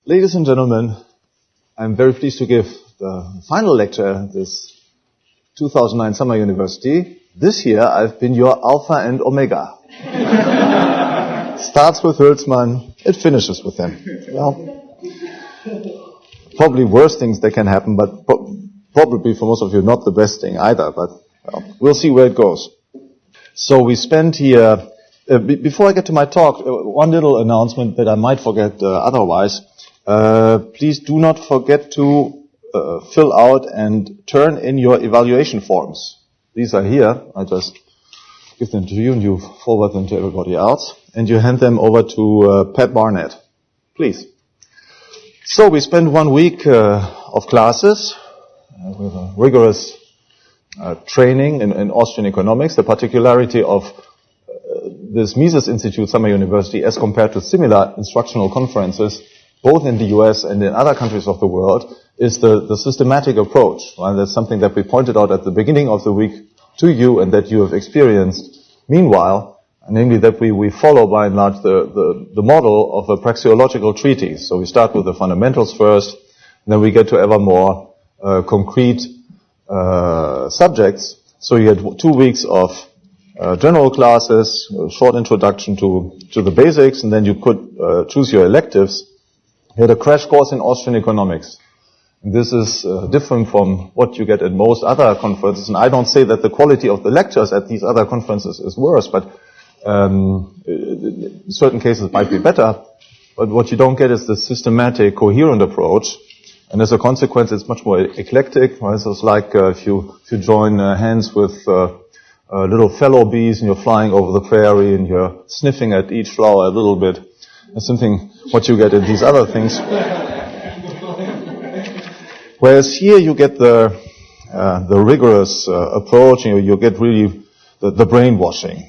Ladies and gentlemen, I'm very pleased to give the final lecture at this 2009 Summer University. This year I've been your Alpha and Omega. Starts with Hülsmann, it finishes with him. Well, probably worse things that can happen, but probably for most of you not the best thing either, but well, we'll see where it goes. So we spent here, before I get to my talk, one little announcement that I might forget otherwise. Please do not forget to fill out and turn in your evaluation forms. These are here. I just give them to you and you forward them to everybody else. And you hand them over to Pat Barnett. Please. So we spent 1 week of classes with a rigorous training in Austrian Economics. The particularity of this Mises Institute Summer University as compared to similar instructional conferences both in the US and in other countries of the world, is the systematic approach. Right? That's something that we pointed out at the beginning of the week to you and that you have experienced meanwhile, namely that we follow by and large the model of a praxeological treatise. So we start with the fundamentals first, and then we get to ever more concrete subjects. So you had 2 weeks of general classes, a short introduction to the basics, and then you could choose your electives. You had a crash course in Austrian Economics. And this is different from what you get at most other conferences. And I don't say that the quality of the lectures at these other conferences is worse, but in certain cases might be better. But what you don't get is the systematic, coherent approach. And as a consequence, it's much more eclectic. Right? So it's like if you join hands with little fellow bees and you're flying over the prairie and you're sniffing at each flower a little bit. That's something what you get in these other things. Whereas here you get the rigorous approach, you get really the brainwashing.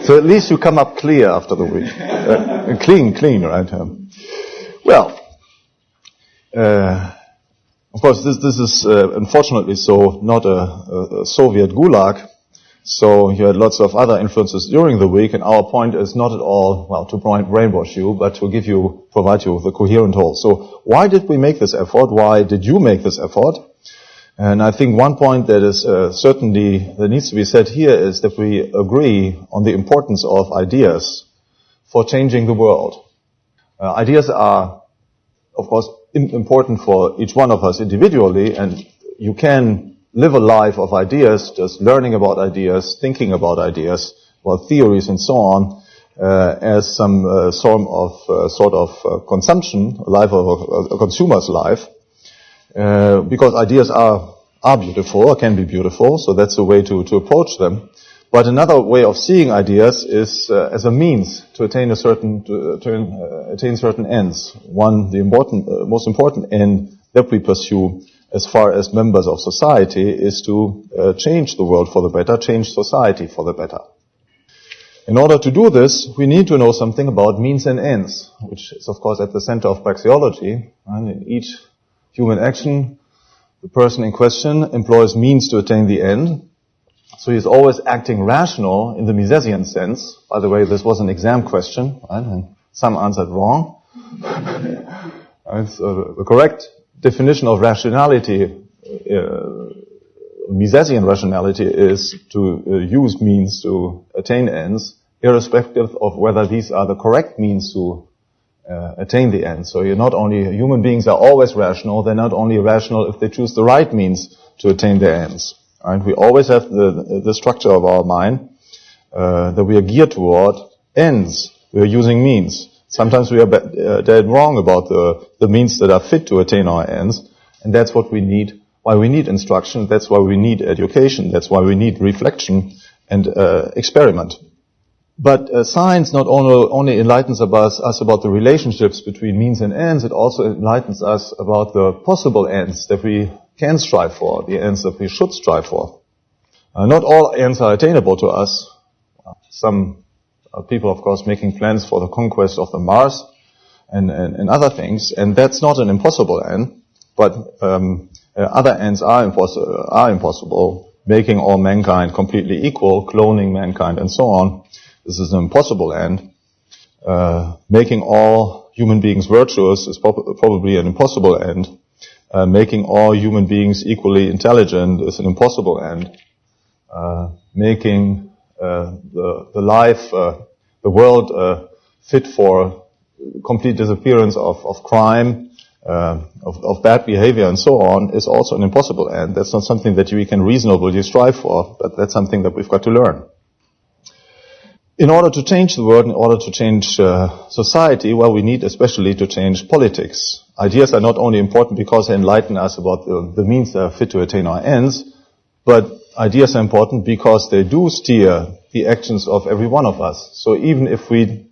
So at least you come up clear after the week. Clean, right? Well, of course this is unfortunately so not a Soviet gulag. So you had lots of other influences during the week, and our point is not at all, well, to brainwash you, but to provide you with a coherent whole. So why did we make this effort? Why did you make this effort? And I think one point that is certainly, that needs to be said here is that we agree on the importance of ideas for changing the world. Ideas are, of course, important for each one of us individually, and you can live a life of ideas, just learning about ideas, thinking about ideas, about theories and so on, as some sort of consumption, a life of a consumer's life, because ideas are beautiful, or can be beautiful, so that's a way to approach them. But another way of seeing ideas is as a means to attain certain ends. One, the most important end that we pursue as far as members of society is to change the world for the better, change society for the better. In order to do this, we need to know something about means and ends, which is of course at the center of praxeology. And in each human action, the person in question employs means to attain the end. So he is always acting rational in the Misesian sense. By the way, this was an exam question, right? And some answered wrong. The correct definition of rationality, Misesian rationality, is to use means to attain ends, irrespective of whether these are the correct means to attain the end. So human beings are always rational. They're not only rational if they choose the right means to attain their ends. Right? We always have the structure of our mind that we are geared toward ends. We are using means. Sometimes we are dead wrong about the means that are fit to attain our ends, and that's what we need, why we need instruction, that's why we need education, that's why we need reflection and experiment. But science not only enlightens us about the relationships between means and ends, it also enlightens us about the possible ends that we can strive for, the ends that we should strive for. Not all ends are attainable to us. Some people, of course, making plans for the conquest of the Mars and other things, and that's not an impossible end, but other ends are impossible, making all mankind completely equal, cloning mankind, and so on. This is an impossible end. making all human beings virtuous is probably an impossible end. Making all human beings equally intelligent is an impossible end. Making the world fit for complete disappearance of crime, of bad behavior and so on is also an impossible end. That's not something that we can reasonably strive for, but that's something that we've got to learn. In order to change the world, in order to change society, well, we need especially to change politics. Ideas are not only important because they enlighten us about the means that are fit to attain our ends, but ideas are important because they do steer the actions of every one of us. So even if we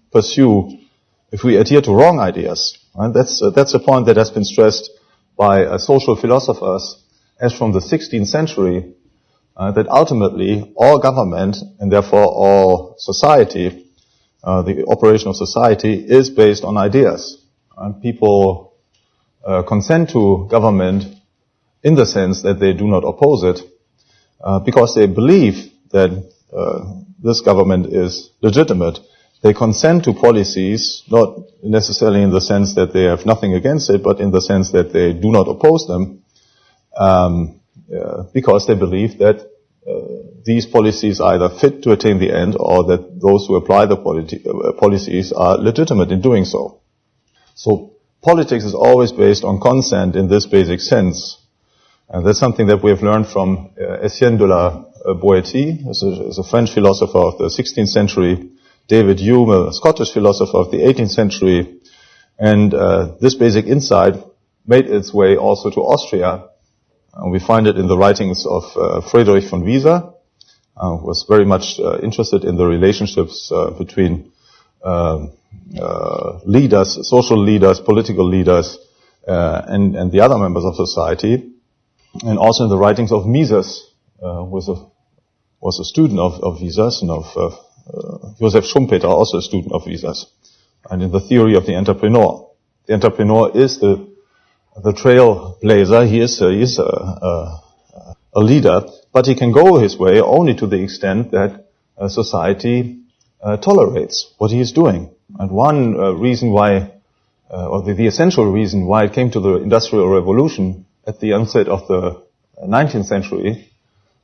adhere to wrong ideas, right, that's a point that has been stressed by social philosophers as from the 16th century, that ultimately all government and therefore all society, the operation of society is based on ideas. People consent to government in the sense that they do not oppose it, because they believe that this government is legitimate. They consent to policies, not necessarily in the sense that they have nothing against it, but in the sense that they do not oppose them, because they believe that these policies are either fit to attain the end or that those who apply the policies are legitimate in doing so. So politics is always based on consent in this basic sense. And that's something that we have learned from Etienne de la Boétie, as a French philosopher of the 16th century, David Hume, a Scottish philosopher of the 18th century, and this basic insight made its way also to Austria. We find it in the writings of Friedrich von Wieser, who was very much interested in the relationships between leaders, social leaders, political leaders, and the other members of society, and also in the writings of Mises, was a student of Wieser's, and of Joseph Schumpeter, also a student of Wieser's, and in the theory of the entrepreneur. The entrepreneur is the trailblazer. He is a leader, but he can go his way only to the extent that society tolerates what he is doing. And one reason why, or the essential reason why it came to the Industrial Revolution at the onset of the 19th century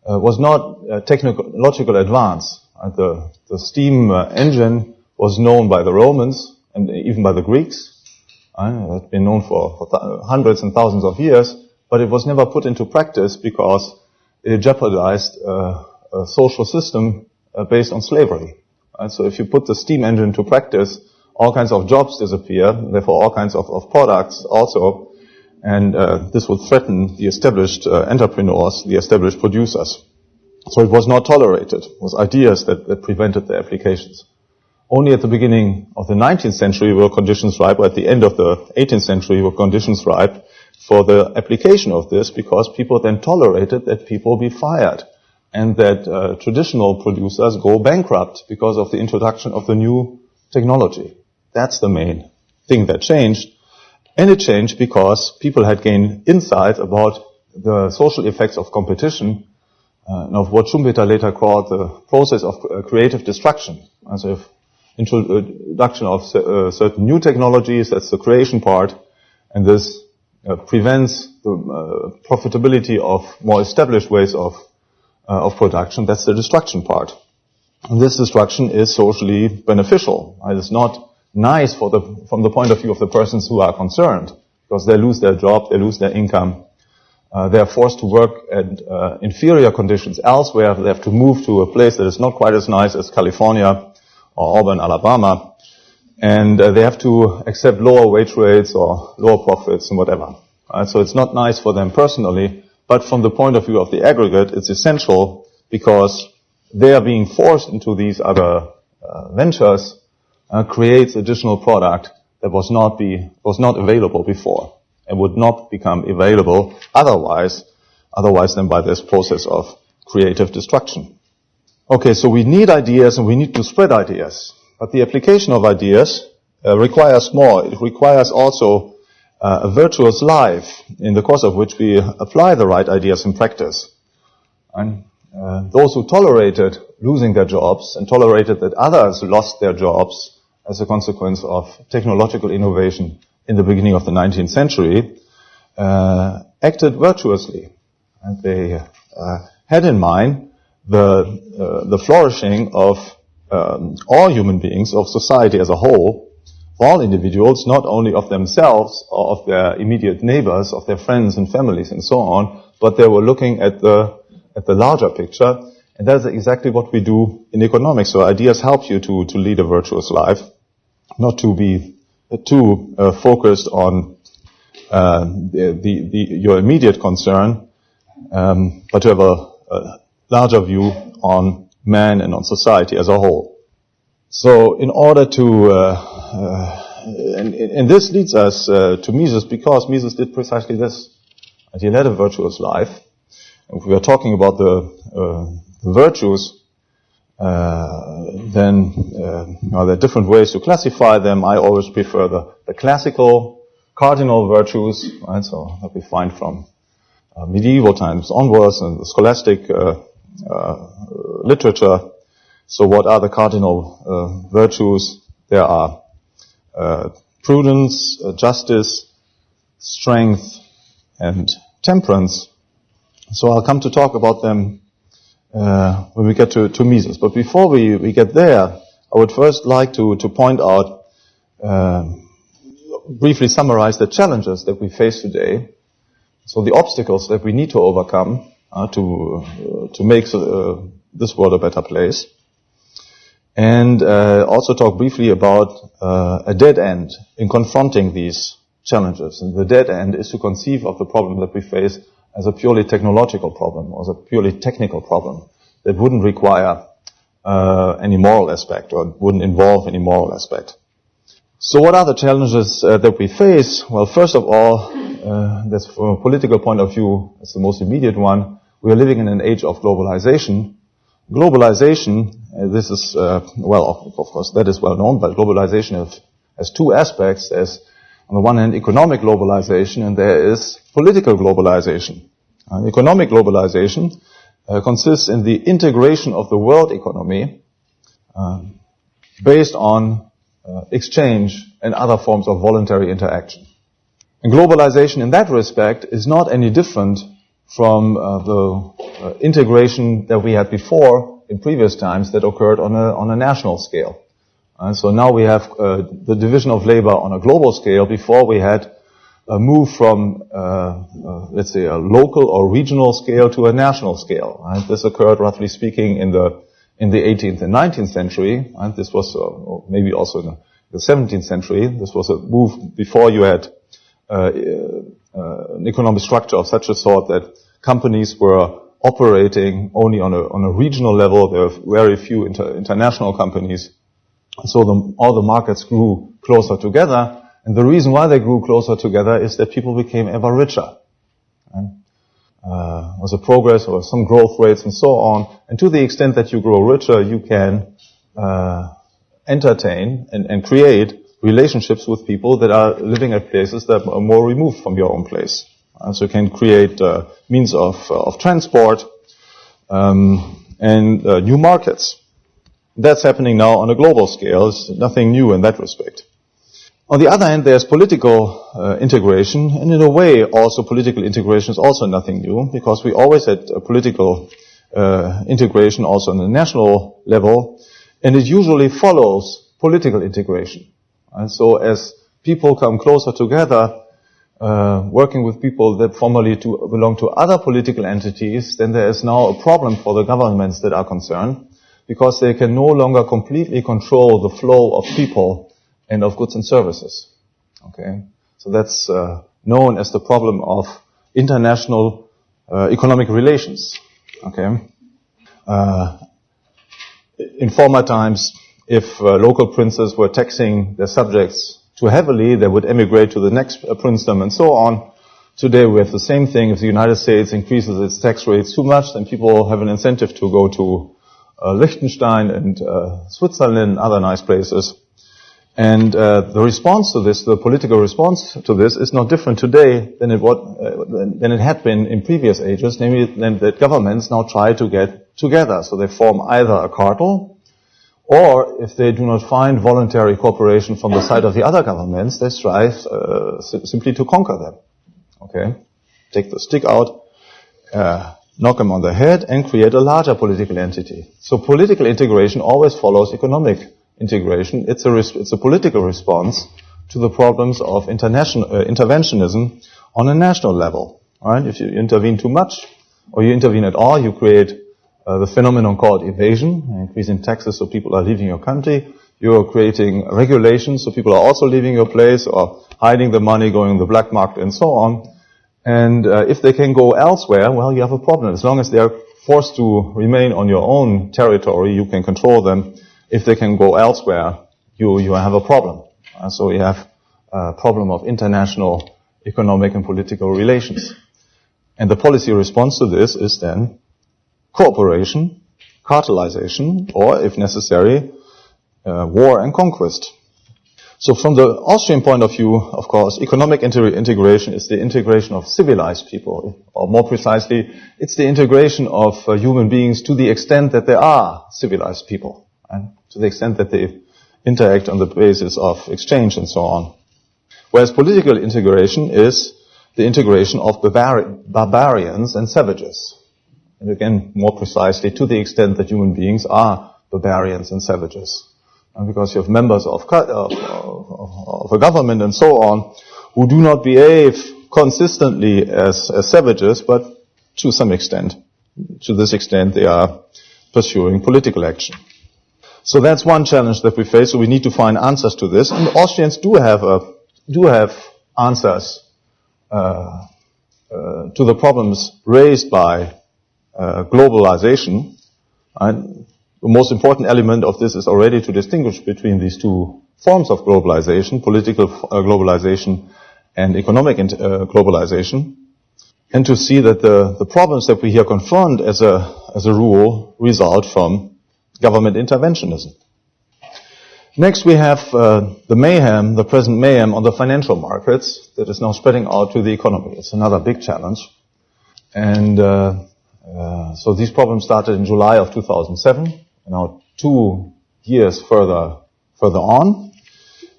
was not technological advance. The steam engine was known by the Romans and even by the Greeks. It had been known for hundreds and thousands of years, but it was never put into practice because it jeopardized a social system based on slavery. So if you put the steam engine into practice, all kinds of jobs disappear, therefore all kinds of products also, and this would threaten the established entrepreneurs, the established producers. So it was not tolerated. It was ideas that prevented the applications. Only at the beginning of the 19th century were conditions ripe, or at the end of the 18th century were conditions ripe for the application of this, because people then tolerated that people be fired and that traditional producers go bankrupt because of the introduction of the new technology. That's the main thing that changed. And it changed because people had gained insight about the social effects of competition, and of what Schumpeter later called the process of creative destruction. As if introduction of certain new technologies, that's the creation part, and this prevents the profitability of more established ways of production. That's the destruction part. And this destruction is socially beneficial. It is not nice from the point of view of the persons who are concerned, because they lose their job, they lose their income. They are forced to work at inferior conditions elsewhere. They have to move to a place that is not quite as nice as California or Auburn, Alabama, and they have to accept lower wage rates or lower profits and whatever. So it's not nice for them personally, but from the point of view of the aggregate, it's essential because they are being forced into these other ventures, creates additional product that was not available before and would not become available otherwise than by this process of creative destruction. Okay, so we need ideas and we need to spread ideas. But the application of ideas requires more. It requires also a virtuous life in the course of which we apply the right ideas in practice. And those who tolerated losing their jobs and tolerated that others lost their jobs as a consequence of technological innovation in the beginning of the 19th century, acted virtuously. And they had in mind the flourishing of all human beings, of society as a whole, all individuals, not only of themselves or of their immediate neighbors, of their friends and families and so on, but they were looking at the larger picture. And that's exactly what we do in economics. So ideas help you to lead a virtuous life, not to be too focused on your immediate concern, but to have a larger view on man and on society as a whole. So in order to, and this leads us to Mises, because Mises did precisely this. And he led a virtuous life. If we are talking about the virtues, then there are different ways to classify them. I always prefer the classical cardinal virtues, right? So that we find from medieval times onwards and the scholastic literature. So what are the cardinal virtues? There are prudence, justice, strength, and temperance. So I'll come to talk about them when we get to Mises. But before we get there, I would first like to point out, briefly summarize the challenges that we face today. So the obstacles that we need to overcome to make this world a better place. And also talk briefly about a dead end in confronting these challenges. And the dead end is to conceive of the problem that we face as a purely technological problem, or as a purely technical problem that wouldn't require any moral aspect, or wouldn't involve any moral aspect. So what are the challenges that we face? Well, first of all, that's from a political point of view, it's the most immediate one. We are living in an age of globalization. Globalization, this is, well, of course, that is well known, but globalization has two aspects. There's, on the one hand, economic globalization, and there is political globalization. Economic globalization consists in the integration of the world economy based on exchange and other forms of voluntary interaction. And globalization in that respect is not any different from the integration that we had before in previous times that occurred on a national scale. So now we have the division of labor on a global scale. Before we had a move from, let's say, a local or regional scale to a national scale. This occurred, roughly speaking, in the 18th and 19th century. And this was maybe also in the 17th century. This was a move before you had an economic structure of such a sort that companies were operating only on a regional level. There were very few international companies. So all the markets grew closer together. And the reason why they grew closer together is that people became ever richer. Was a progress or some growth rates and so on. And to the extent that you grow richer, you can entertain and create relationships with people that are living at places that are more removed from your own place. So you can create means of transport and new markets. That's happening now on a global scale. It's nothing new in that respect. On the other hand, there's political integration, and in a way, also political integration is also nothing new, because we always had political integration also on the national level, and it usually follows political integration. And so as people come closer together, working with people that formerly belong to other political entities, then there is now a problem for the governments that are concerned, because they can no longer completely control the flow of people and of goods and services. Okay, so that's known as the problem of international economic relations. Okay, in former times, if local princes were taxing their subjects too heavily, they would emigrate to the next princedom and so on. Today we have the same thing. If the United States increases its tax rates too much, then people have an incentive to go to Liechtenstein and Switzerland and other nice places. And the response to this, the political response to this, is not different today than it had been in previous ages, namely that governments now try to get together. So they form either a cartel Or if they do not find voluntary cooperation from the side of the other governments, they strive simply to conquer them. Okay? Take the stick out, knock them on the head, and create a larger political entity. So political integration always follows economic integration. It's a political response to the problems of interventionism on a national level. Right? If you intervene too much, or you intervene at all, you create the phenomenon called evasion, increasing taxes so people are leaving your country. You're creating regulations so people are also leaving your place, or hiding the money, going in the black market, and so on. And if they can go elsewhere, well, you have a problem. As long as they are forced to remain on your own territory, you can control them. If they can go elsewhere, you have a problem. So you have a problem of international economic and political relations. And the policy response to this is then cooperation, cartelization, or, if necessary, war and conquest. So from the Austrian point of view, of course, economic integration is the integration of civilized people, or more precisely, it's the integration of human beings to the extent that they are civilized people, and to the extent that they interact on the basis of exchange and so on. Whereas political integration is the integration of barbarians and savages. And again, more precisely, to the extent that human beings are barbarians and savages. And because you have members of a government and so on who do not behave consistently as savages, but to some extent. To this extent, they are pursuing political action. So that's one challenge that we face. So we need to find answers to this. And Austrians do have answers to the problems raised by globalization. And the most important element of this is already to distinguish between these two forms of globalization, political globalization and economic globalization, and to see that the problems that we here confront as a rule result from government interventionism. Next we have the present mayhem on the financial markets that is now spreading out to the economy. It's another big challenge. And so these problems started in July of 2007, now 2 years further on.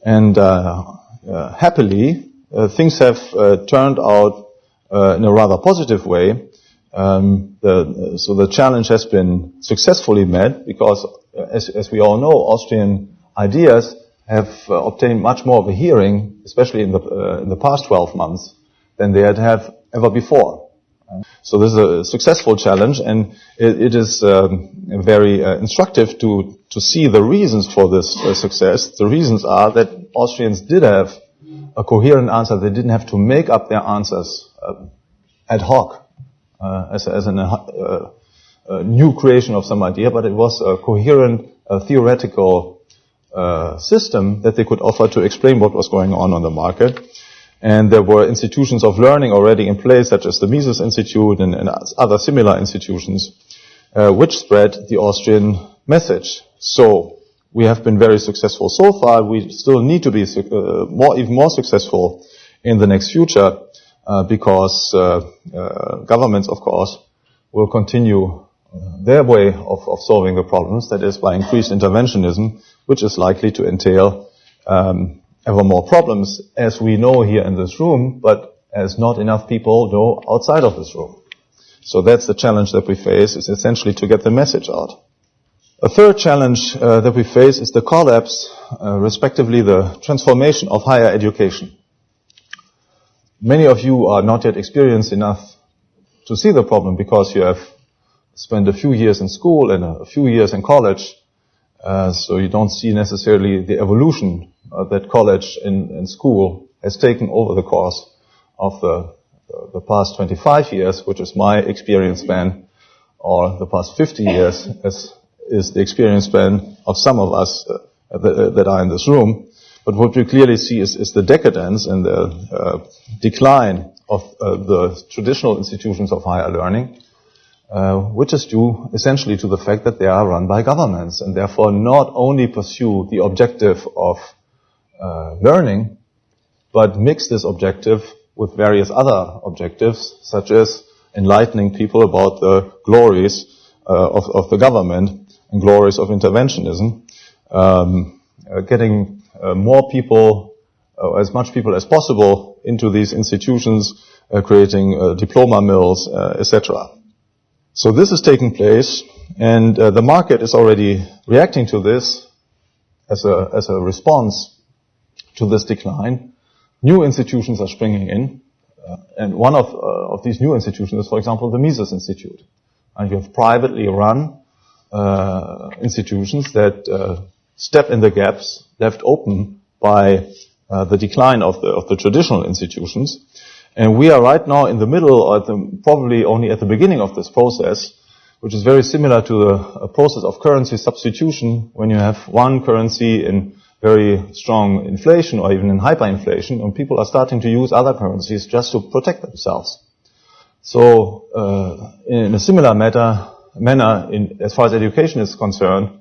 And happily, things have turned out in a rather positive way. So the challenge has been successfully met because, as we all know, Austrian ideas have obtained much more of a hearing, especially in the past 12 months, than they had ever before. So this is a successful challenge, and it is very instructive to see the reasons for this success. The reasons are that Austrians did have a coherent answer. They didn't have to make up their answers ad hoc as a new creation of some idea, but it was a coherent theoretical system that they could offer to explain what was going on the market. And there were institutions of learning already in place, such as the Mises Institute and other similar institutions, which spread the Austrian message. So we have been very successful so far. We still need to be even more successful in the next future, because governments, of course, will continue their way of solving the problems, that is by increased interventionism, which is likely to entail ever more problems, as we know here in this room, but as not enough people know outside of this room. So that's the challenge that we face, is essentially to get the message out. A third challenge that we face is the collapse, respectively the transformation of higher education. Many of you are not yet experienced enough to see the problem because you have spent a few years in school and a few years in college, so you don't see necessarily the evolution that college and school has taken over the course of the past 25 years, which is my experience span, or the past 50 years, as is the experience span of some of us that are in this room. But what we clearly see is the decadence and the decline of the traditional institutions of higher learning, which is due essentially to the fact that they are run by governments and therefore not only pursue the objective of learning, but mix this objective with various other objectives, such as enlightening people about the glories of the government and glories of interventionism. getting more people, as much people as possible into these institutions, creating diploma mills, etc. So this is taking place, and the market is already reacting to this as a response to this decline. New institutions are springing in, and one of these new institutions is, for example, the Mises Institute. And you have privately run institutions that step in the gaps left open by the decline of the traditional institutions. And we are right now in the middle, or probably only at the beginning of this process, which is very similar to the process of currency substitution, when you have one currency in very strong inflation or even in hyperinflation, and people are starting to use other currencies just to protect themselves. So, in a similar manner, as far as education is concerned,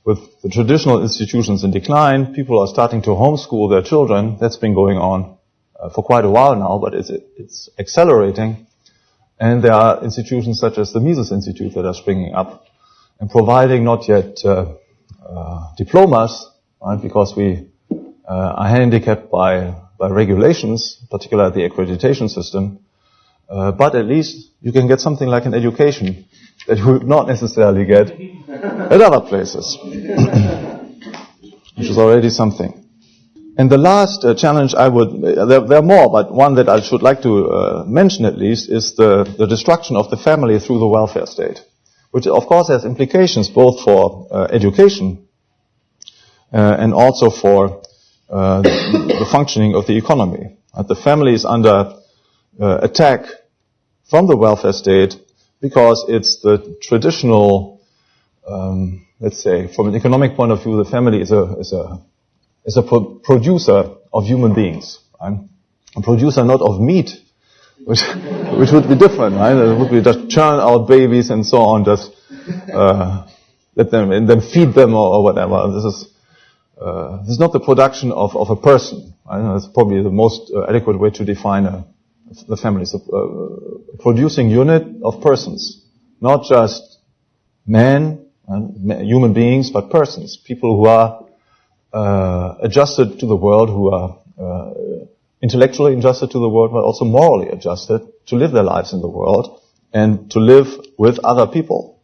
with the traditional institutions in decline, people are starting to homeschool their children. That's been going on for quite a while now, but it's accelerating. And there are institutions such as the Mises Institute that are springing up and providing not yet diplomas, right, because we are handicapped by regulations, particularly the accreditation system. But at least you can get something like an education that you would not necessarily get at other places, which is already something. And the last challenge there are more, but one that I should like to mention at least is the destruction of the family through the welfare state, which of course has implications both for education and also for the functioning of the economy. The family is under attack from the welfare state because it's the traditional, let's say, from an economic point of view, the family is a producer of human beings, right? A producer not of meat, which would be different, right? It would be just churn out babies and so on, just let them and then feed them or whatever. This is not the production of a person. Right? That's probably the most adequate way to define the family. It's a producing unit of persons, not just men, human beings, but persons, people who are adjusted to the world, who are intellectually adjusted to the world, but also morally adjusted to live their lives in the world and to live with other people.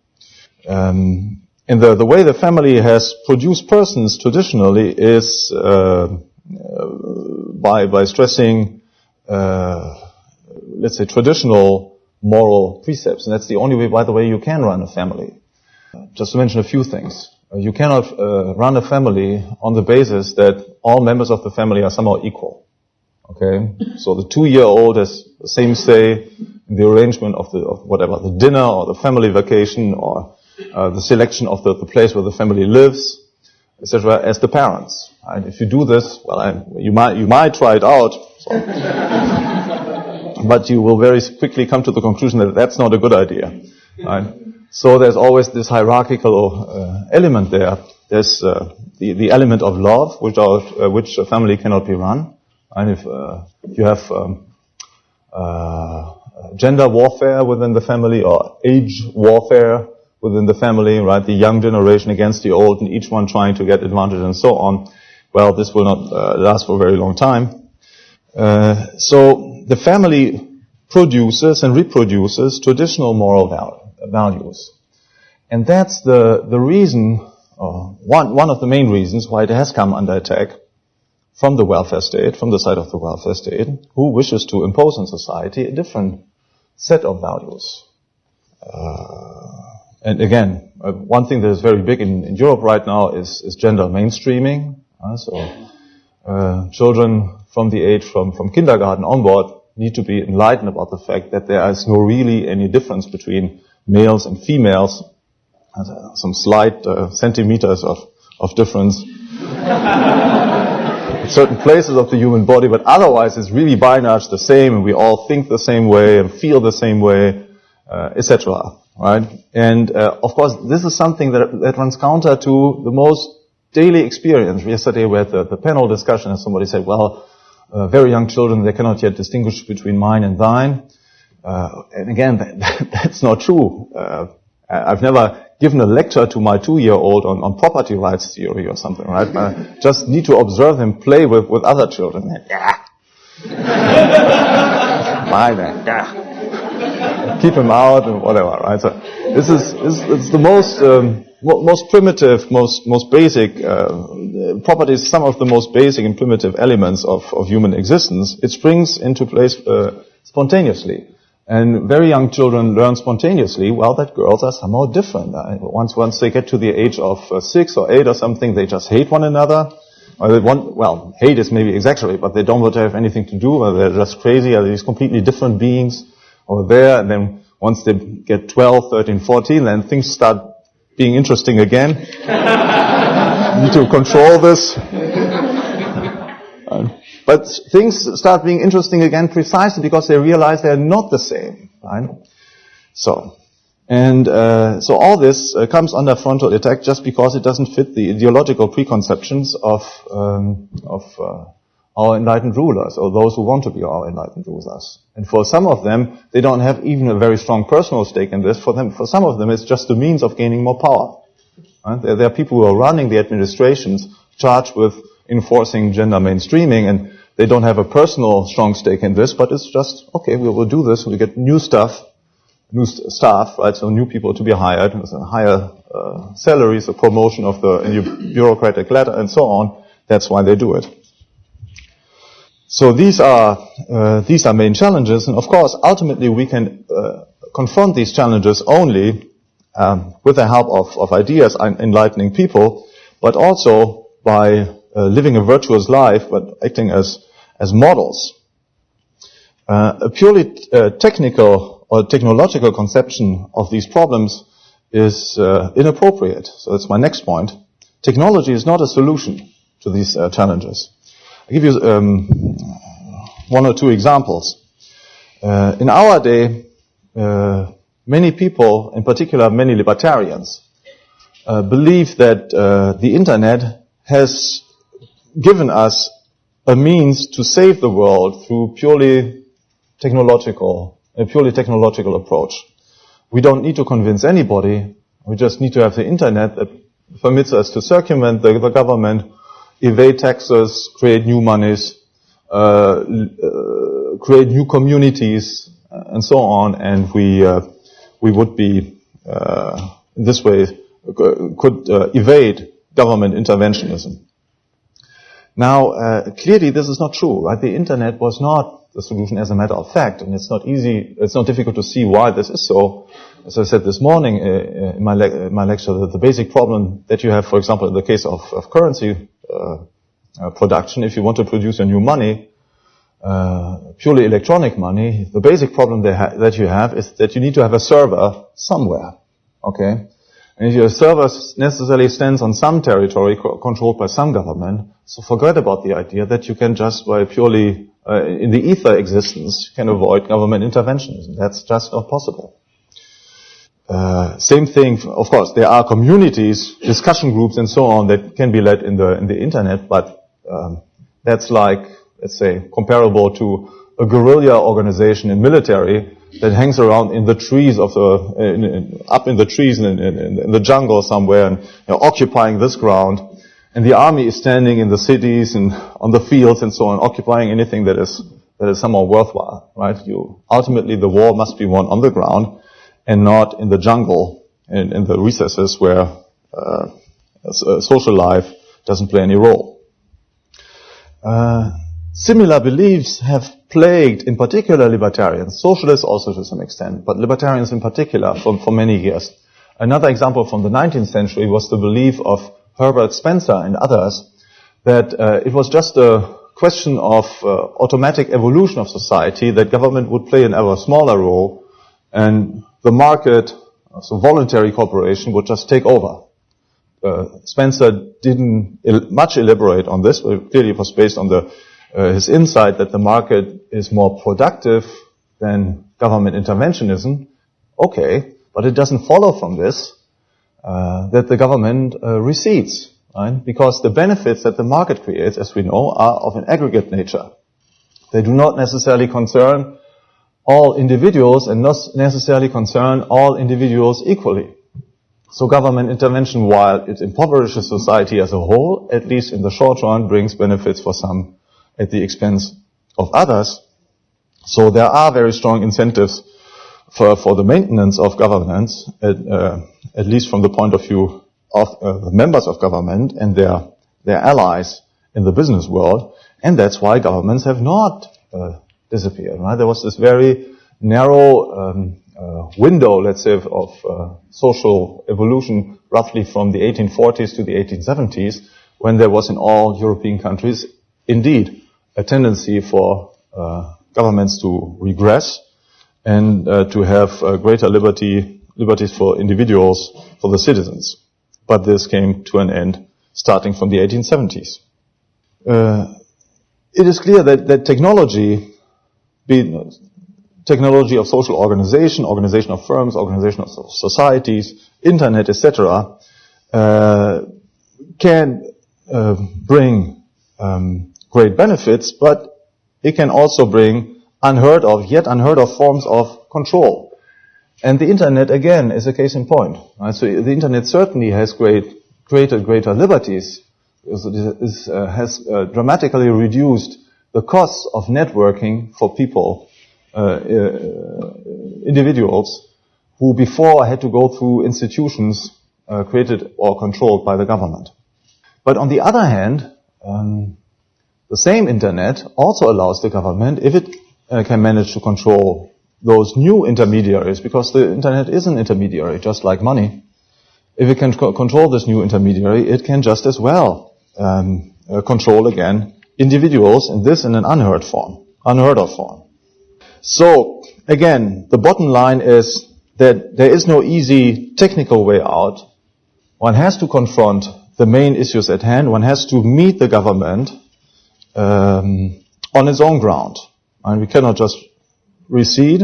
And the way the family has produced persons traditionally is by stressing, let's say, traditional moral precepts. And that's the only way, by the way, you can run a family. Just to mention a few things. You cannot run a family on the basis that all members of the family are somehow equal. Okay? So the 2-year-old has the same say in the arrangement of the dinner or the family vacation or the selection of the place where the family lives, etc., as the parents. And if you do this, well, you might try it out, but you will very quickly come to the conclusion that that's not a good idea. Right? So there's always this hierarchical element there. There's the element of love, which a family cannot be run. And if you have gender warfare within the family or age warfare within the family, right? The young generation against the old, and each one trying to get advantage and so on. Well, this will not last for a very long time. So the family produces and reproduces traditional moral values. And that's the reason, one of the main reasons why it has come under attack from the welfare state, from the side of the welfare state, who wishes to impose on society a different set of values. And again, one thing that is very big in Europe right now is gender mainstreaming. So children from the age from kindergarten onward need to be enlightened about the fact that there is no really any difference between males and females. Some slight centimeters of difference in certain places of the human body, but otherwise it's really by and large the same, and we all think the same way and feel the same way, etc. Right? And of course, this is something that runs counter to the most daily experience. Yesterday we had the panel discussion, and somebody said, well, very young children, they cannot yet distinguish between mine and thine. And again, that's not true. I've never given a lecture to my 2-year-old on property rights theory or something, right? I just need to observe him play with other children. Keep him out and whatever, right? So this is the most primitive, most basic properties, some of the most basic and primitive elements of human existence. It springs into place spontaneously. And very young children learn spontaneously, well, that girls are somehow different. Once they get to the age of 6 or 8 or something, they just hate one another. Or they hate is maybe exaggerated, but they don't want to have anything to do, or they're just crazy, or these completely different beings over there. And then once they get 12, 13, 14, then things start being interesting again. You need to control this. But things start being interesting again precisely because they realize they're not the same, right? So all this comes under frontal attack just because it doesn't fit the ideological preconceptions of our enlightened rulers, or those who want to be our enlightened rulers. And for some of them, they don't have even a very strong personal stake in this. For some of them, it's just a means of gaining more power. Right? There are people who are running the administrations charged with enforcing gender mainstreaming, and they don't have a personal strong stake in this, but it's just, okay, we will do this, we get new staff, right, so new people to be hired, with higher salaries, a promotion of the bureaucratic ladder, and so on. That's why they do it. So these are main challenges, and of course, ultimately we can confront these challenges only with the help of ideas and enlightening people, but also by living a virtuous life, but acting as models. A purely technical or technological conception of these problems is inappropriate. So that's my next point. Technology is not a solution to these challenges. I'll give you one or two examples. In our day, many people, in particular many libertarians, believe that the internet has given us a means to save the world through a purely technological approach. We don't need to convince anybody. We just need to have the internet that permits us to circumvent the government, evade taxes, create new monies, create new communities, and so on. And we would be in this way could evade government interventionism. Now, clearly this is not true, right? The internet was not the solution as a matter of fact, and it's not difficult to see why this is so. As I said this morning in my lecture, that the basic problem that you have, for example, in the case of currency production, if you want to produce a new money, purely electronic money, the basic problem that you have is that you need to have a server somewhere, okay? And if your server necessarily stands on some territory controlled by some government, so forget about the idea that you can just, by purely in the ether existence, you can avoid government interventionism. That's just not possible. Same thing, of course, there are communities, discussion groups, and so on that can be led in the internet, but that's like, let's say, comparable to a guerrilla organization in military that hangs around in the trees up in the trees in the jungle somewhere, and occupying this ground, and the army is standing in the cities and on the fields and so on, occupying anything that is somehow worthwhile, right? Ultimately the war must be won on the ground and not in the jungle and in the recesses where social life doesn't play any role. Similar beliefs have plagued, in particular, libertarians, socialists also to some extent, but libertarians in particular for many years. Another example from the 19th century was the belief of Herbert Spencer and others that it was just a question of automatic evolution of society, that government would play an ever smaller role, and the market, so voluntary cooperation, would just take over. Spencer didn't much elaborate on this, but clearly it was based on his insight that the market is more productive than government interventionism. Okay, but it doesn't follow from this that the government recedes, right? Because the benefits that the market creates, as we know, are of an aggregate nature. They do not necessarily concern all individuals and not necessarily concern all individuals equally. So government intervention, while it impoverishes society as a whole, at least in the short run, brings benefits for some at the expense of others. So there are very strong incentives for the maintenance of governance, at least from the point of view of the members of government and their allies in the business world. And that's why governments have not disappeared, right? There was this very narrow window, let's say, of social evolution, roughly from the 1840s to the 1870s, when there was in all European countries, indeed, a tendency for governments to regress and to have greater liberties for individuals, for the citizens. But this came to an end starting from the 1870s. It is clear that technology, technology of social organization, organization of firms, organization of societies, internet, etc., can bring great benefits, but it can also bring yet unheard of forms of control. And the internet, again, is a case in point. Right? So the internet certainly has created greater liberties. It has dramatically reduced the costs of networking for people, individuals, who before had to go through institutions created or controlled by the government. But on the other hand, the same internet also allows the government, if it can manage to control those new intermediaries, because the internet is an intermediary, just like money. If it can control this new intermediary, it can just as well control again individuals, and this in an unheard of form. So again, the bottom line is that there is no easy technical way out. One has to confront the main issues at hand. One has to meet the government on its own ground. And we cannot just recede.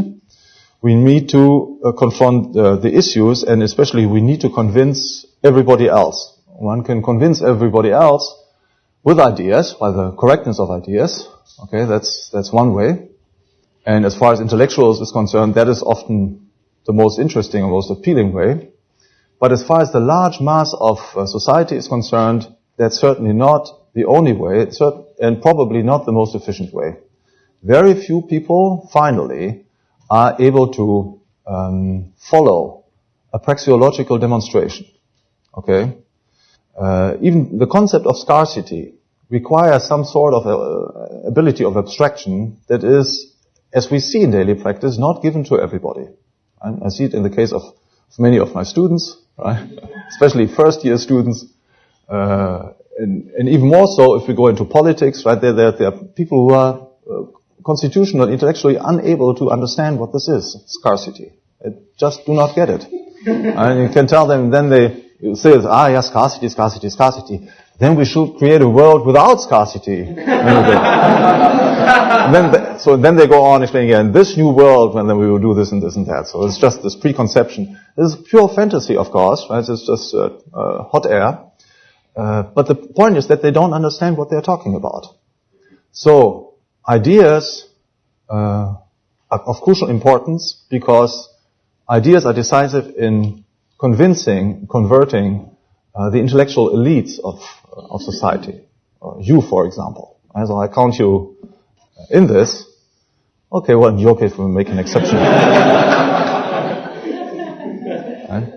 We need to confront the issues, and especially we need to convince everybody else. One can convince everybody else with ideas, by the correctness of ideas. Okay, that's one way. And as far as intellectuals is concerned, that is often the most interesting or most appealing way. But as far as the large mass of society is concerned, that's certainly not the only way, and probably not the most efficient way. Very few people, finally, are able to follow a praxeological demonstration. Okay? Even the concept of scarcity requires some sort of ability of abstraction that is, as we see in daily practice, not given to everybody. I see it in the case of many of my students, right? Especially first-year students, and even more so if we go into politics, right? There are people who are constitutionally, intellectually unable to understand what this is, scarcity. They just do not get it. And you can tell them, then they say, yeah, scarcity. Then we should create a world without scarcity. Then they go on explaining, in this new world, and then we will do this and this and that. So it's just this preconception. This is pure fantasy, of course, right? It's just hot air. But the point is that they don't understand what they're talking about. So ideas are of crucial importance because ideas are decisive in converting the intellectual elites of society. You, for example. So I count you in this. Okay, well, in your case, we'll make an exception. Right?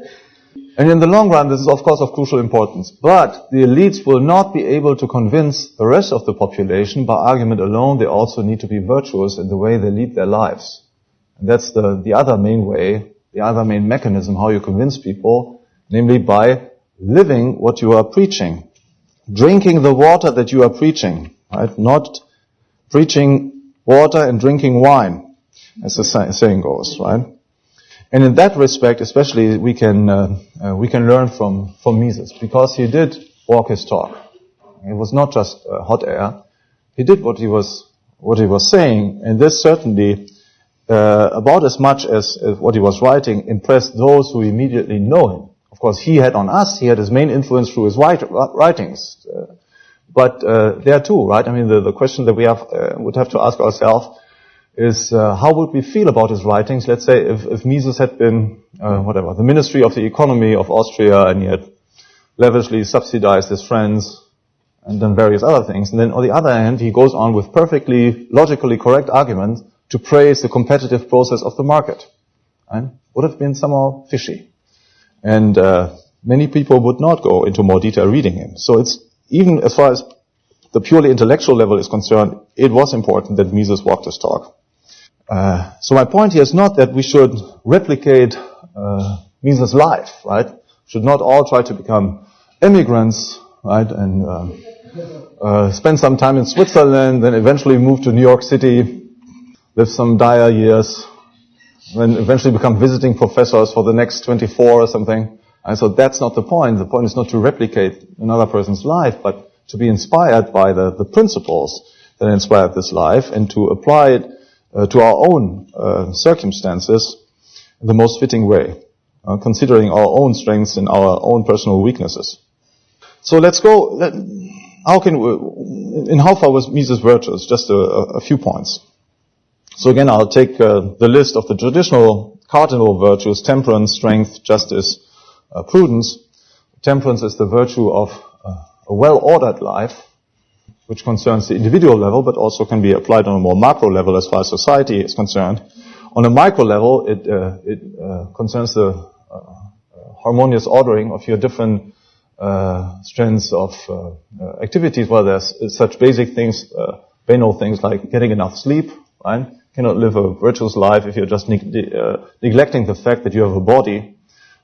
And in the long run, this is, of course, of crucial importance. But the elites will not be able to convince the rest of the population by argument alone. They also need to be virtuous in the way they lead their lives. And that's the other main way, the other main mechanism how you convince people, namely by living what you are preaching. Drinking the water that you are preaching, right? Not preaching water and drinking wine, as the saying goes, right? And in that respect, especially, we can learn from Mises, because he did walk his talk. It was not just hot air. He did what he was saying, and this certainly, about as much as what he was writing, impressed those who immediately know him. Of course, he had his main influence through his writings. But there too, right? I mean, the question that we would have to ask ourselves, is how would we feel about his writings? Let's say if Mises had been, the Ministry of the Economy of Austria, and he had lavishly subsidized his friends and done various other things. And then on the other hand, he goes on with perfectly logically correct arguments to praise the competitive process of the market. And would have been somehow fishy. And many people would not go into more detail reading him. So it's, even as far as the purely intellectual level is concerned, it was important that Mises walked his talk. So my point here is not that we should replicate Mises' life, right? Should not all try to become immigrants, right? And spend some time in Switzerland, then eventually move to New York City, live some dire years, then eventually become visiting professors for the next 24 or something. And so that's not the point. The point is not to replicate another person's life, but to be inspired by the principles that inspired this life and to apply it to our own circumstances in the most fitting way, considering our own strengths and our own personal weaknesses. So let's go, how far was Mises virtuous? Just a few points. So again, I'll take the list of the traditional cardinal virtues: temperance, strength, justice, prudence. Temperance is the virtue of a well-ordered life, which concerns the individual level, but also can be applied on a more macro level as far as society is concerned. On a micro level, it concerns the harmonious ordering of your different strands of activities, where there's such basic things, banal things like getting enough sleep, right? You cannot live a virtuous life if you're just neglecting the fact that you have a body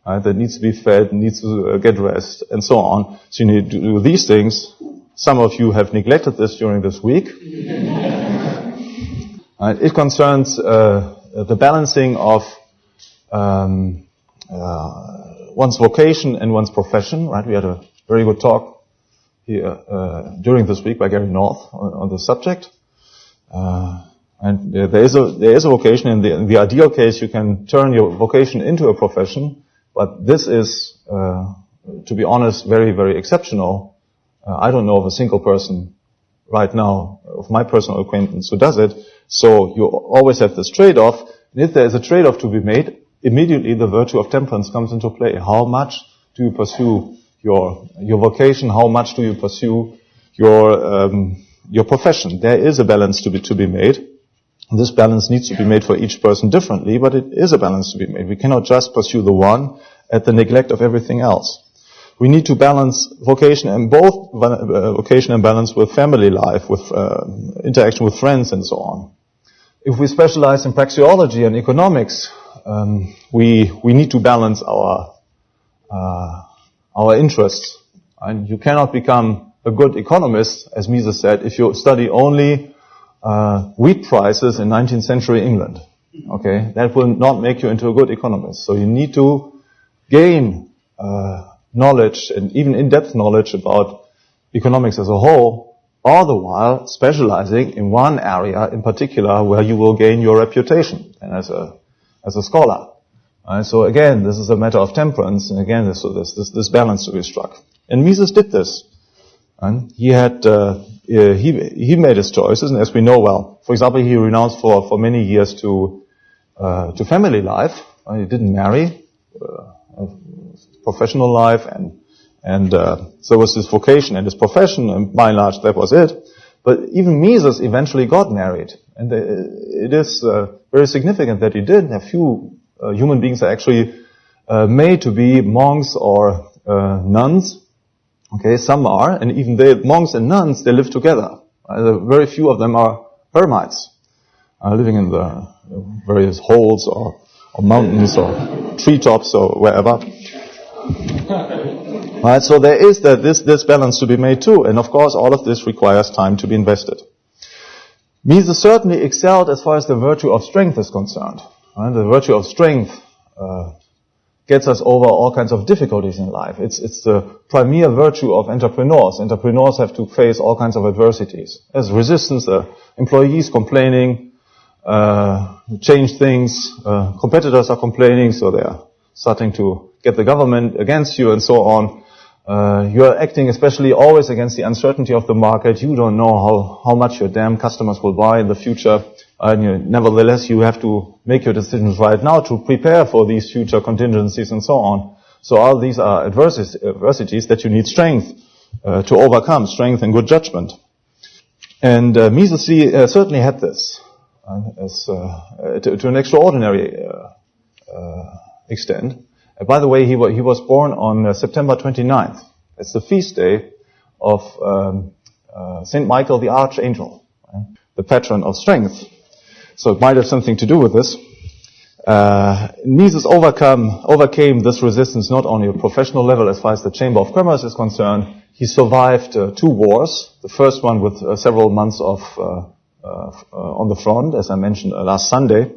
that needs to be fed, needs to get rest, and so on. So you need to do these things. Some of you have neglected this during this week. It concerns the balancing of one's vocation and one's profession. Right? We had a very good talk here during this week by Gary North on the subject. And there is a vocation. In the ideal case, you can turn your vocation into a profession. But this is, to be honest, very, very exceptional. I don't know of a single person right now, of my personal acquaintance, who does it. So you always have this trade-off. And if there is a trade-off to be made, immediately the virtue of temperance comes into play. How much do you pursue your vocation? How much do you pursue your profession? There is a balance to be made. This balance needs to be made for each person differently, but it is a balance to be made. We cannot just pursue the one at the neglect of everything else. We need to balance vocation and both vocation and balance with family life, with interaction with friends and so on. If we specialize in praxeology and economics, we need to balance our interests. And you cannot become a good economist, as Mises said, if you study only wheat prices in 19th century England. Okay, that will not make you into a good economist. So you need to gain knowledge, and even in-depth knowledge about economics as a whole, all the while specializing in one area in particular where you will gain your reputation and as a scholar. So again, this is a matter of temperance, and again, this balance to be struck. And Mises did this. And he had he made his choices, and as we know well, for example, he renounced for many years to family life. He didn't marry, professional life, and so it was his vocation and his profession, and by and large that was it. But even Mises eventually got married, and it is very significant that he did. A few human beings are actually made to be monks or nuns. Okay, some are, and even monks and nuns, they live together. Very few of them are hermites, living in the various holes or mountains or treetops or wherever. Right, so there is this balance to be made too, and of course all of this requires time to be invested. Mises certainly excelled as far as the virtue of strength is concerned. Right? The virtue of strength gets us over all kinds of difficulties in life. It's the premier virtue of entrepreneurs. Entrepreneurs have to face all kinds of adversities. There's resistance, employees complaining, change things, competitors are complaining, so they are starting to get the government against you and so on. You are acting especially always against the uncertainty of the market. You don't know how much your damn customers will buy in the future. And nevertheless, you have to make your decisions right now to prepare for these future contingencies and so on. So all these are adversities that you need strength to overcome, strength and good judgment. And Mises certainly had this to an extraordinary extent. By the way, he was born on September 29th. It's the feast day of Saint Michael the Archangel, the patron of strength. So it might have something to do with this. Mises overcame this resistance not only at a professional level as far as the Chamber of Commerce is concerned. He survived 2 wars. The first one with several months of on the front, as I mentioned last Sunday.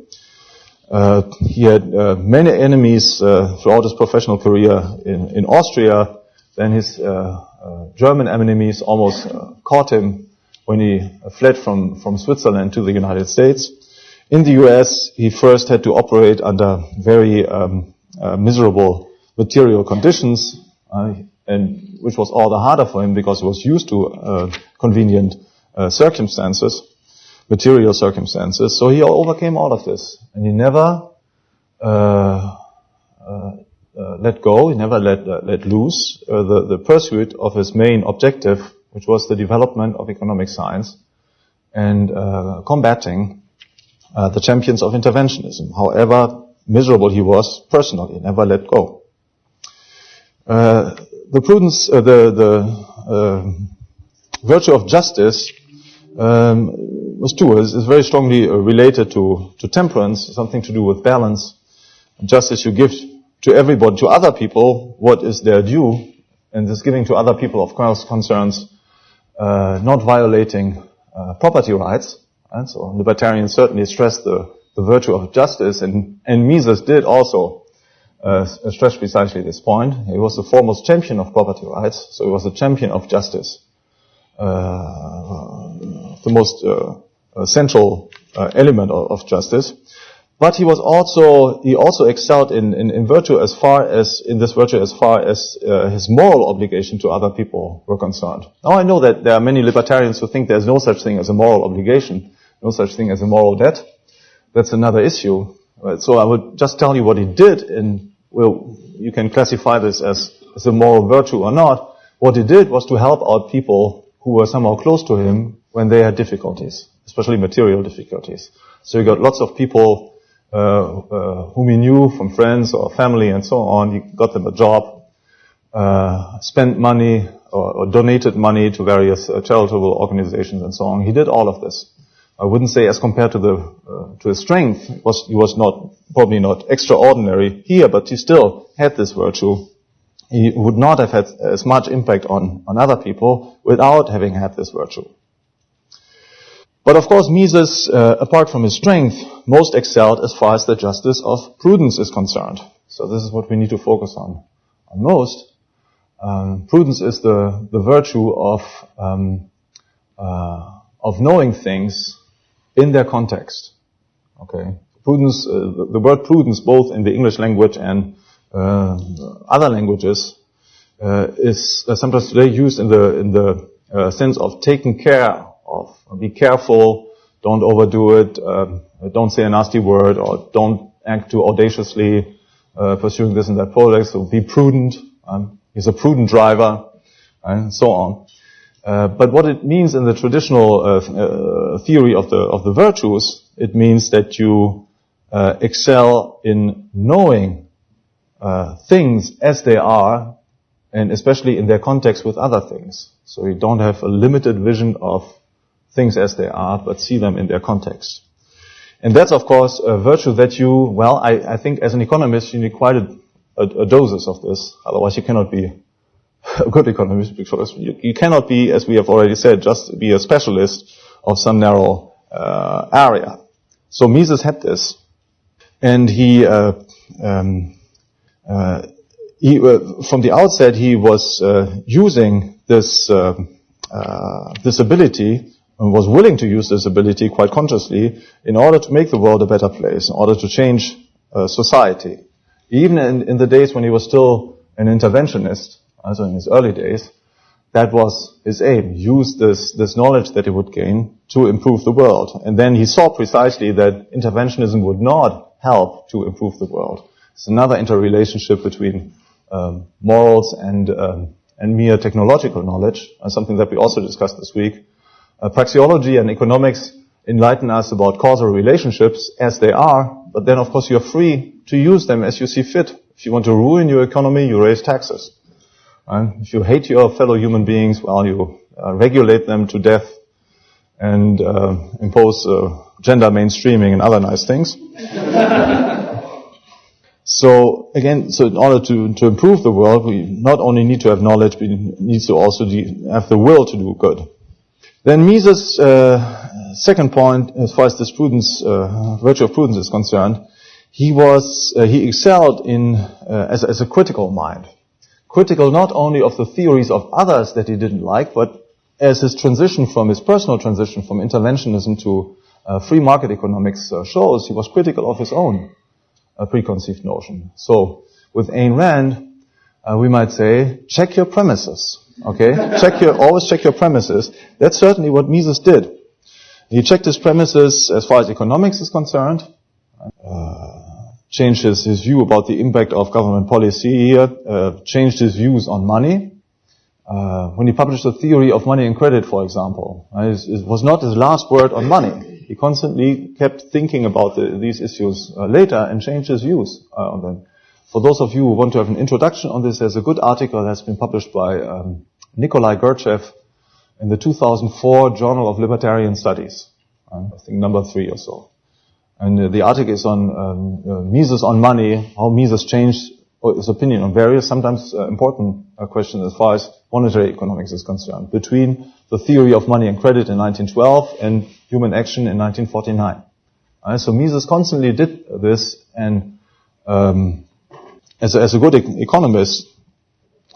He had many enemies throughout his professional career in Austria. Then his German enemies almost caught him when he fled from Switzerland to the United States. In the US, he first had to operate under very miserable material conditions, and which was all the harder for him because he was used to convenient circumstances, material circumstances. So he overcame all of this, and he never let go. He never let loose the pursuit of his main objective, which was the development of economic science and combating the champions of interventionism. However miserable he was personally, never let go. The prudence, the virtue of justice is very strongly related to temperance, something to do with balance. Justice you give to everybody, to other people, what is their due, and this giving to other people, of course, concerns not violating property rights. And so libertarians certainly stress the virtue of justice, and Mises did also stress precisely this point. He was the foremost champion of property rights, so he was a champion of justice. The most central element of justice. But he also excelled in virtue as far as his moral obligation to other people were concerned. Now I know that there are many libertarians who think there's no such thing as a moral obligation, no such thing as a moral debt. That's another issue. So I would just tell you what he did, and you can classify this as a moral virtue or not. What he did was to help out people who were somehow close to him when they had difficulties, especially material difficulties. So you got lots of people whom he knew from friends or family and so on. He got them a job, spent money or donated money to various charitable organizations and so on. He did all of this. I wouldn't say as compared to his strength, he was probably not extraordinary here, but he still had this virtue. He would not have had as much impact on other people without having had this virtue. But of course, Mises, apart from his strength, most excelled as far as the justice of prudence is concerned. So this is what we need to focus on most. Prudence is the virtue of knowing things in their context. Okay, prudence. The word prudence, both in the English language and other languages, is sometimes today used in the sense of taking care of. Be careful, don't overdo it, don't say a nasty word, or don't act too audaciously pursuing this and that project. So be prudent. He's a prudent driver, and so on. But what it means in the traditional theory of the virtues, it means that you excel in knowing things as they are, and especially in their context with other things. So you don't have a limited vision of things as they are, but see them in their context. And that's, of course, a virtue that I think as an economist, you need quite a doses of this. Otherwise, you cannot be a good economist, because you cannot be, as we have already said, just be a specialist of some narrow area. So Mises had this, and he from the outset, he was using this ability, and was willing to use this ability quite consciously in order to make the world a better place, in order to change society. Even in the days when he was still an interventionist, also in his early days, that was his aim. Use this knowledge that he would gain to improve the world. And then he saw precisely that interventionism would not help to improve the world. It's another interrelationship between morals and mere technological knowledge, something that we also discussed this week. Praxeology and economics enlighten us about causal relationships as they are, but then of course you're free to use them as you see fit. If you want to ruin your economy, you raise taxes. If you hate your fellow human beings, well, you regulate them to death and impose gender mainstreaming and other nice things. So again, in order to improve the world, we not only need to have knowledge, we need to also have the will to do good. Then Mises' second point, as far as this prudence, virtue of prudence is concerned, he excelled in as a critical mind. Critical not only of the theories of others that he didn't like, but as his personal transition from interventionism to free market economics shows, he was critical of his own preconceived notion. So with Ayn Rand, we might say, check your premises. Okay? Always check your premises. That's certainly what Mises did. He checked his premises as far as economics is concerned, changed his view about the impact of government policy here, changed his views on money. When he published the theory of money and credit, for example, it was not his last word on money. He constantly kept thinking about these issues later and changed his views on them. For those of you who want to have an introduction on this, there's a good article that's been published by Nikolai Gurdjieff in the 2004 Journal of Libertarian Studies, I think number 3 or so. And the article is on Mises on money, how Mises changed his opinion on various, sometimes important questions as far as monetary economics is concerned, between the theory of money and credit in 1912 and human action in 1949. So Mises constantly did this, and as a good economist,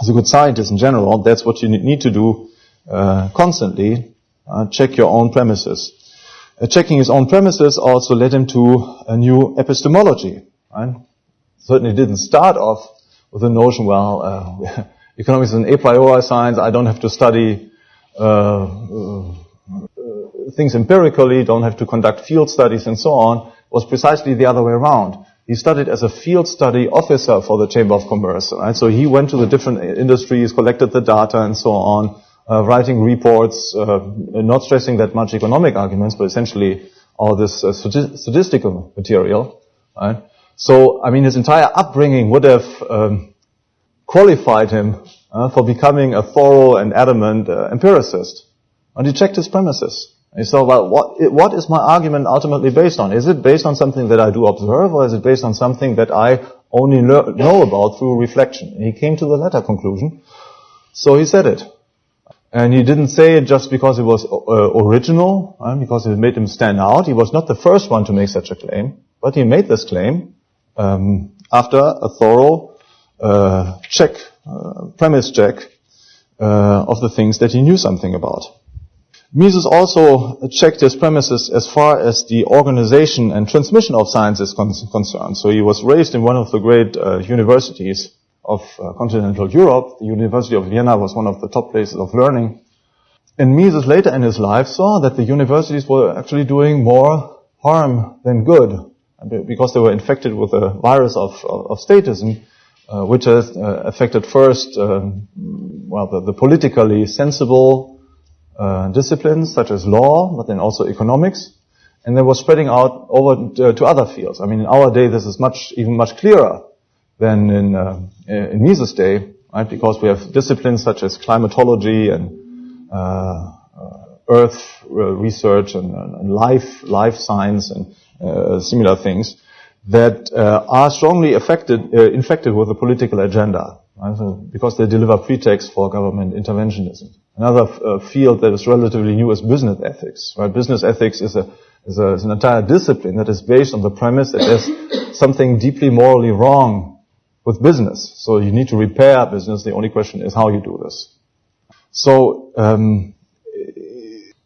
as a good scientist in general, that's what you need to do constantly, check your own premises. Checking his own premises also led him to a new epistemology. Right? Certainly didn't start off with the notion, economics is an a priori science, I don't have to study things empirically, don't have to conduct field studies and so on. It was precisely the other way around. He studied as a field study officer for the Chamber of Commerce. Right? So he went to the different industries, collected the data and so on, writing reports, not stressing that much economic arguments, but essentially all this statistical material. Right? So, his entire upbringing would have qualified him for becoming a thorough and adamant empiricist. And he checked his premises. And he saw, what is my argument ultimately based on? Is it based on something that I do observe, or is it based on something that I only know about through reflection? And he came to the latter conclusion. So he said it. And he didn't say it just because it was original, because it made him stand out. He was not the first one to make such a claim, but he made this claim after a thorough premise check of the things that he knew something about. Mises also checked his premises as far as the organization and transmission of science is concerned. So he was raised in one of the great universities of continental Europe. The University of Vienna was one of the top places of learning. And Mises later in his life saw that the universities were actually doing more harm than good, because they were infected with a virus of statism, which has affected first, the politically sensible disciplines such as law, but then also economics, and then was spreading out over to other fields. In our day, this is even much clearer than in Mises' day, right? Because we have disciplines such as climatology and earth research and life science and similar things that are strongly infected with a political agenda, right? So, because they deliver pretext for government interventionism. Another field that is relatively new is business ethics. Right? Business ethics is an entire discipline that is based on the premise that there's something deeply morally wrong with business. So you need to repair business. The only question is how you do this. So,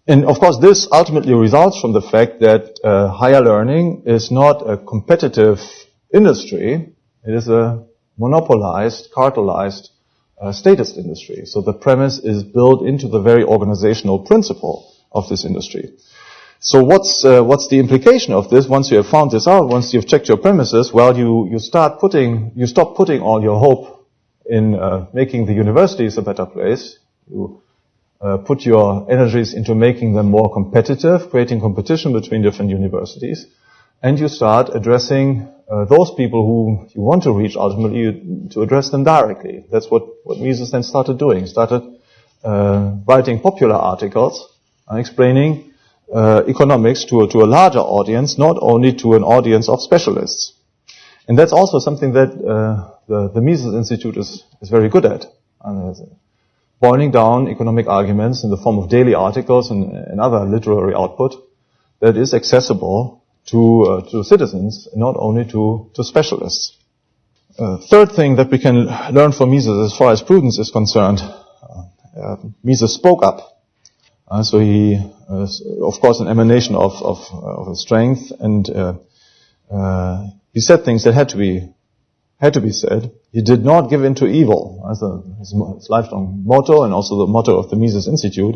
and of course, this ultimately results from the fact that higher learning is not a competitive industry. It is a monopolized, cartelized statist industry. So the premise is built into the very organizational principle of this industry. So what's the implication of this? Once you have found this out, once you've checked your premises, well, you stop putting all your hope in making the universities a better place. You put your energies into making them more competitive, creating competition between different universities, and you start addressing those people who you want to reach ultimately, to address them directly. That's what Mises then started doing. Started writing popular articles explaining economics to a larger audience, not only to an audience of specialists. And that's also something that the Mises Institute is very good at. Boiling down economic arguments in the form of daily articles and other literary output that is accessible to citizens, not only to specialists. Third thing that we can learn from Mises as far as prudence is concerned, Mises spoke up. So he, of course, an emanation of his strength, and he said things that had to be said. He did not give in to evil. As his lifelong motto, and also the motto of the Mises Institute,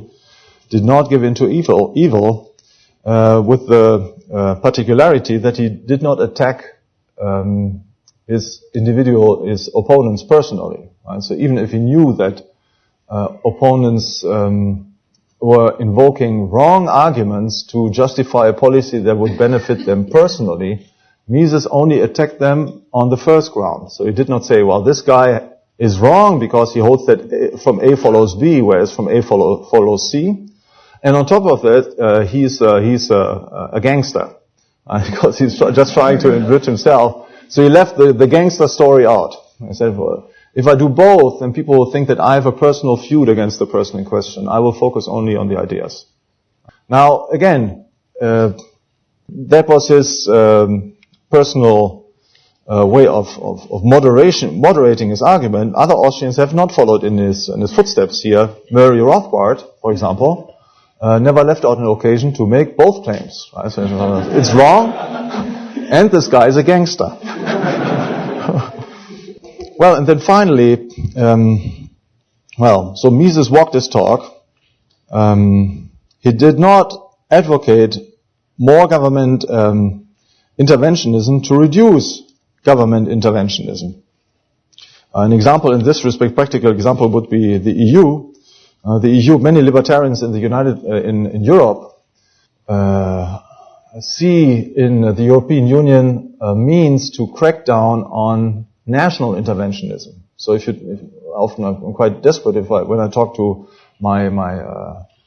did not give in to evil, with the particularity that he did not attack his opponents personally. So even if he knew that opponents were invoking wrong arguments to justify a policy that would benefit them personally, Mises only attacked them on the first ground. So he did not say, well, this guy is wrong because he holds that from A follows B, whereas from A follows C. And on top of that, he's a gangster, because he's just trying to enrich himself. So he left the gangster story out. He said, well, if I do both, then people will think that I have a personal feud against the person in question. I will focus only on the ideas. Now, again, that was his personal way of moderating his argument. Other Austrians have not followed in his footsteps here. Murray Rothbard, for example, never left out an occasion to make both claims. Right? So it's wrong, and this guy is a gangster. Well, and then finally, so Mises walked his talk. He did not advocate more government interventionism to reduce government interventionism. An example in this respect, practical example, would be the EU. The EU, many libertarians in in Europe see in the European Union a means to crack down on national interventionism. So often I'm quite desperate when I talk to my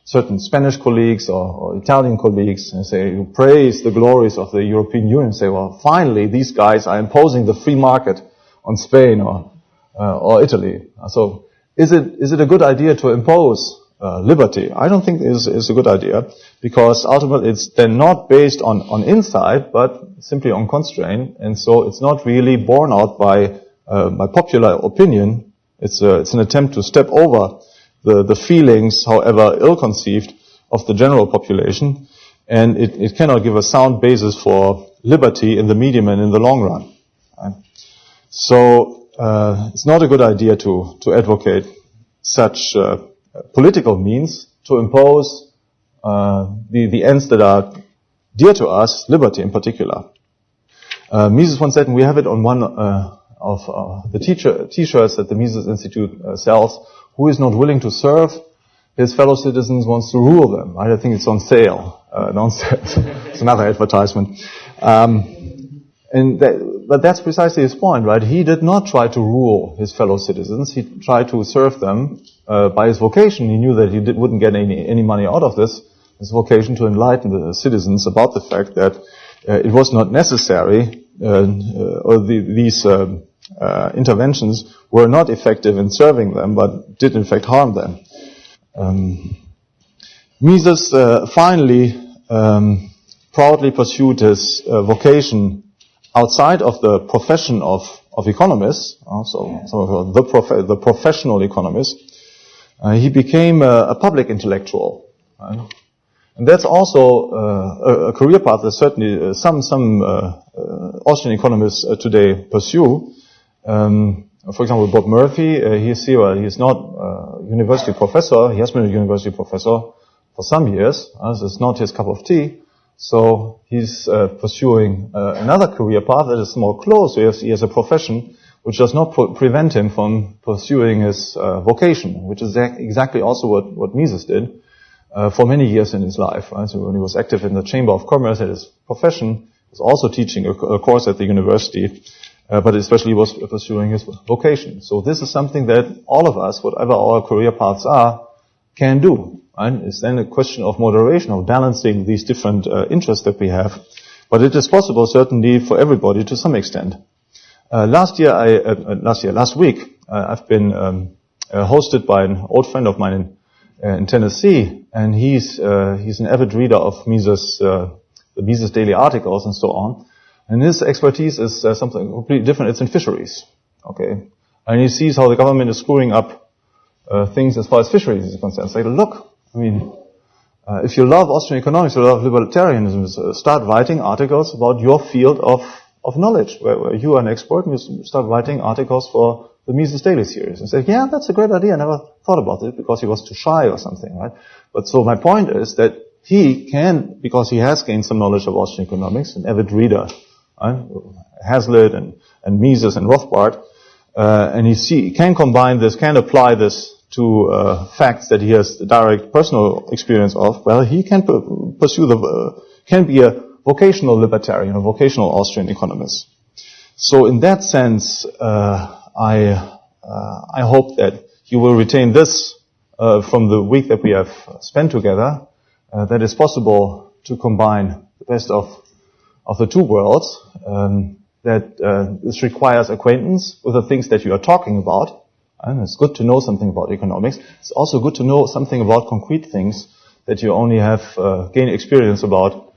certain Spanish colleagues or Italian colleagues and say, you praise the glories of the European Union, say, well, finally these guys are imposing the free market on Spain or Italy. So is it a good idea to impose liberty? I don't think it's a good idea, because ultimately it's then not based on insight, but simply on constraint, and so it's not really borne out by popular opinion. It's an attempt to step over the feelings, however ill-conceived, of the general population, and it cannot give a sound basis for liberty in the medium and in the long run. Right? So it's not a good idea to advocate such political means to impose the ends that are dear to us, liberty in particular. Mises once said, and we have it on one of the T-shirts that the Mises Institute sells, who is not willing to serve his fellow citizens wants to rule them. Right? I think it's on sale. It's another advertisement. But that's precisely his point, right? He did not try to rule his fellow citizens. He tried to serve them by his vocation. He knew that he wouldn't get any money out of this. His vocation to enlighten the citizens about the fact that it was not necessary, or these interventions were not effective in serving them, but did in fact harm them. Mises finally proudly pursued his vocation outside of the profession of economists, the professional economist. He became a public intellectual. And that's also a career path that certainly some Austrian economists today pursue. For example, Bob Murphy, he's not a university professor. He has been a university professor for some years. This is not his cup of tea. So he's pursuing another career path that is more close. So he has a profession which does not prevent him from pursuing his vocation, which is exactly also what Mises did for many years in his life. Right? So when he was active in the Chamber of Commerce at his profession, he was also teaching a course at the university, but especially was pursuing his vocation. So this is something that all of us, whatever our career paths are, can do. Right? It's then a question of moderation, of balancing these different interests that we have. But it is possible, certainly, for everybody to some extent. Last week, I've been hosted by an old friend of mine in Tennessee, and he's an avid reader of Mises, the Mises daily articles and so on. And his expertise is something completely different. It's in fisheries. Okay, and he sees how the government is screwing up things as far as fisheries is concerned. Say, look. I mean, if you love Austrian economics, you love libertarianism, start writing articles about your field of knowledge, where you are an expert, and you start writing articles for the Mises Daily series. And say, yeah, that's a great idea. I never thought about it because he was too shy or something, right? But so my point is that he can, because he has gained some knowledge of Austrian economics, an avid reader, right? Hazlitt and Mises and Rothbard, and he can combine this, can apply this to facts that he has direct personal experience of. Well, he can pursue can be a vocational libertarian, a vocational Austrian economist. So in that sense, I hope that you will retain this from the week that we have spent together, that it's possible to combine the best of the two worlds, that this requires acquaintance with the things that you are talking about. And it's good to know something about economics. It's also good to know something about concrete things that you only have gained experience about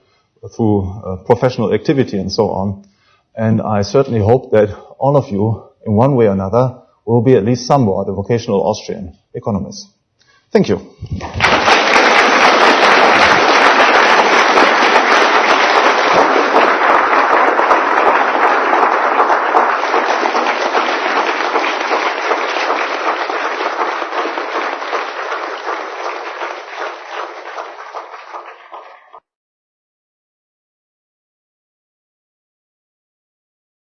through professional activity and so on. And I certainly hope that all of you, in one way or another, will be at least somewhat a vocational Austrian economist. Thank you.